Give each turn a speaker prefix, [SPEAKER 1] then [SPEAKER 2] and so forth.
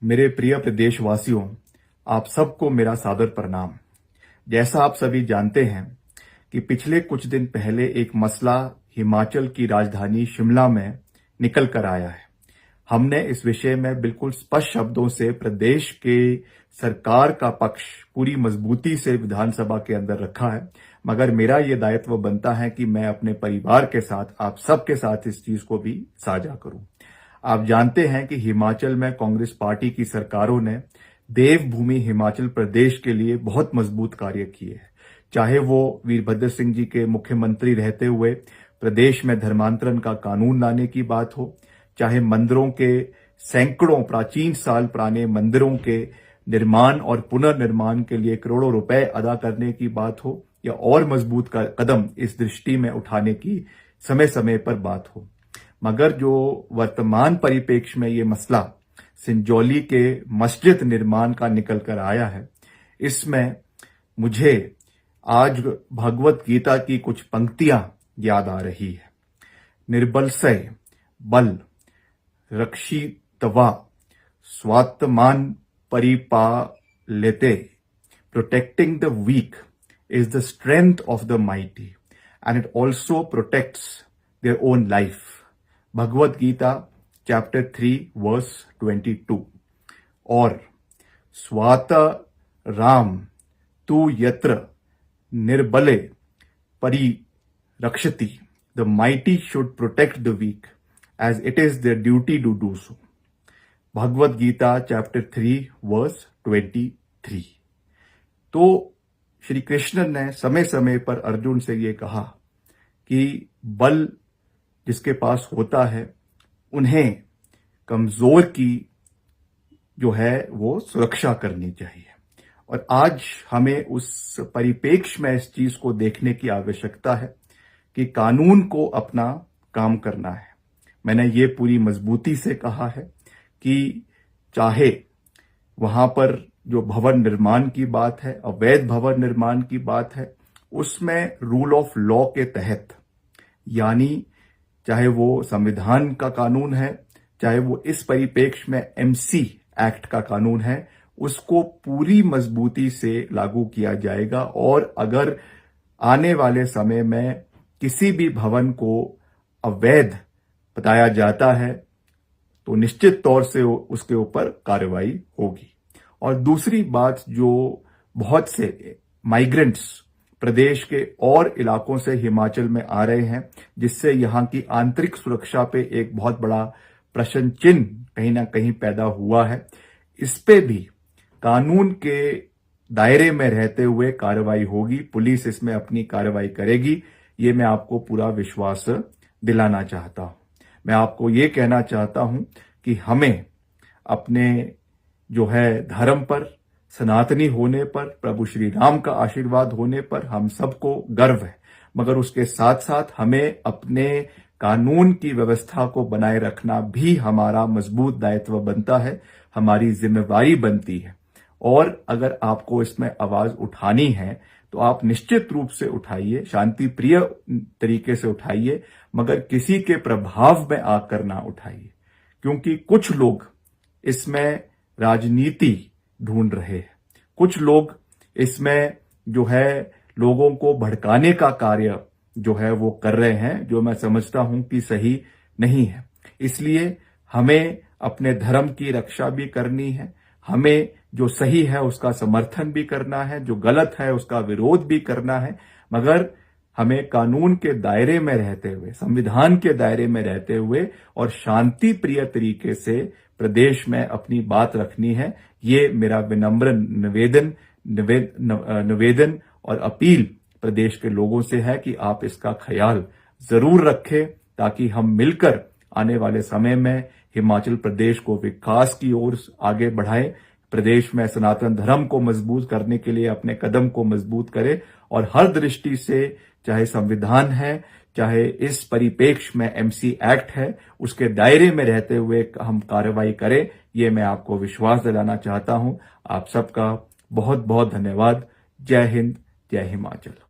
[SPEAKER 1] मेरे प्रिय प्रदेशवासियों, आप सबको मेरा सादर प्रणाम। जैसा आप सभी जानते हैं कि पिछले कुछ दिन पहले एक मसला हिमाचल की राजधानी शिमला में निकल कर आया है। हमने इस विषय में बिल्कुल स्पष्ट शब्दों से प्रदेश के सरकार का पक्ष पूरी मजबूती से विधानसभा के अंदर रखा है, मगर मेरा ये दायित्व बनता है कि मैं अपने परिवार के साथ, आप सबके साथ इस चीज को भी साझा करूं। आप जानते हैं कि हिमाचल में कांग्रेस पार्टी की सरकारों ने देवभूमि हिमाचल प्रदेश के लिए बहुत मजबूत कार्य किए हैं। चाहे वो वीरभद्र सिंह जी के मुख्यमंत्री रहते हुए प्रदेश में धर्मांतरण का कानून लाने की बात हो, चाहे मंदिरों के सैकड़ों प्राचीन साल पुराने मंदिरों के निर्माण और पुनर्निर्माण के लिए करोड़ों रुपए अदा करने की बात हो, या और मजबूत कदम इस दृष्टि में उठाने की समय समय पर बात हो। मगर जो वर्तमान परिप्रेक्ष्य में ये मसला सिंजौली के मस्जिद निर्माण का निकल कर आया है, इसमें मुझे आज भगवत गीता की कुछ पंक्तियां याद आ रही है। निर्बलसय बल रक्षितवा स्वात्मान परिपालते, protecting the weak is the strength of the mighty and it also protects their own life. Bhagavad Gita chapter 3 verse 22। और स्वात राम तु यत्र निर्बले परिरक्षति, the mighty should protect the weak as it is their duty to do so. Bhagavad Gita chapter 3 verse 23। तो श्री कृष्ण ने समय समय पर अर्जुन से ये कहा कि बल जिसके पास होता है उन्हें कमजोर की जो है वो सुरक्षा करनी चाहिए। और आज हमें उस परिप्रेक्ष्य में इस चीज को देखने की आवश्यकता है कि कानून को अपना काम करना है। मैंने ये पूरी मजबूती से कहा है कि चाहे वहां पर जो भवन निर्माण की बात है, अवैध भवन निर्माण की बात है, उसमें रूल ऑफ लॉ के तहत, यानी चाहे वो संविधान का कानून है, चाहे वो इस परिप्रेक्ष्य में एमसी एक्ट का कानून है, उसको पूरी मजबूती से लागू किया जाएगा। और अगर आने वाले समय में किसी भी भवन को अवैध बताया जाता है तो निश्चित तौर से उसके ऊपर कार्रवाई होगी। और दूसरी बात, जो बहुत से माइग्रेंट्स प्रदेश के और इलाकों से हिमाचल में आ रहे हैं, जिससे यहाँ की आंतरिक सुरक्षा पे एक बहुत बड़ा प्रश्न चिन्ह कहीं ना कहीं पैदा हुआ है, इस पे भी कानून के दायरे में रहते हुए कार्रवाई होगी। पुलिस इसमें अपनी कार्रवाई करेगी, ये मैं आपको पूरा विश्वास दिलाना चाहता हूं। मैं आपको ये कहना चाहता हूं कि हमें अपने जो है धर्म पर, सनातनी होने पर, प्रभु श्री राम का आशीर्वाद होने पर हम सबको गर्व है, मगर उसके साथ साथ हमें अपने कानून की व्यवस्था को बनाए रखना भी हमारा मजबूत दायित्व बनता है, हमारी जिम्मेवारी बनती है। और अगर आपको इसमें आवाज उठानी है तो आप निश्चित रूप से उठाइए, शांति प्रिय तरीके से उठाइए, मगर किसी के प्रभाव में आकर ना उठाइए, क्योंकि कुछ लोग इसमें राजनीति ढूंढ रहे हैं, कुछ लोग इसमें जो है लोगों को भड़काने का कार्य जो है वो कर रहे हैं, जो मैं समझता हूं कि सही नहीं है। इसलिए हमें अपने धर्म की रक्षा भी करनी है, हमें जो सही है उसका समर्थन भी करना है, जो गलत है उसका विरोध भी करना है, मगर हमें कानून के दायरे में रहते हुए, संविधान के दायरे में रहते हुए और शांति प्रिय तरीके से प्रदेश में अपनी बात रखनी है। ये मेरा विनम्र निवेदन और अपील प्रदेश के लोगों से है कि आप इसका ख्याल जरूर रखें, ताकि हम मिलकर आने वाले समय में हिमाचल प्रदेश को विकास की ओर आगे बढ़ाएं, प्रदेश में सनातन धर्म को मजबूत करने के लिए अपने कदम को मजबूत करें, और हर दृष्टि से, चाहे संविधान है, चाहे इस परिप्रेक्ष्य में एमसी एक्ट है, उसके दायरे में रहते हुए हम कार्रवाई करें। ये मैं आपको विश्वास दिलाना चाहता हूं। आप सबका बहुत बहुत धन्यवाद। जय हिंद, जय हिमाचल।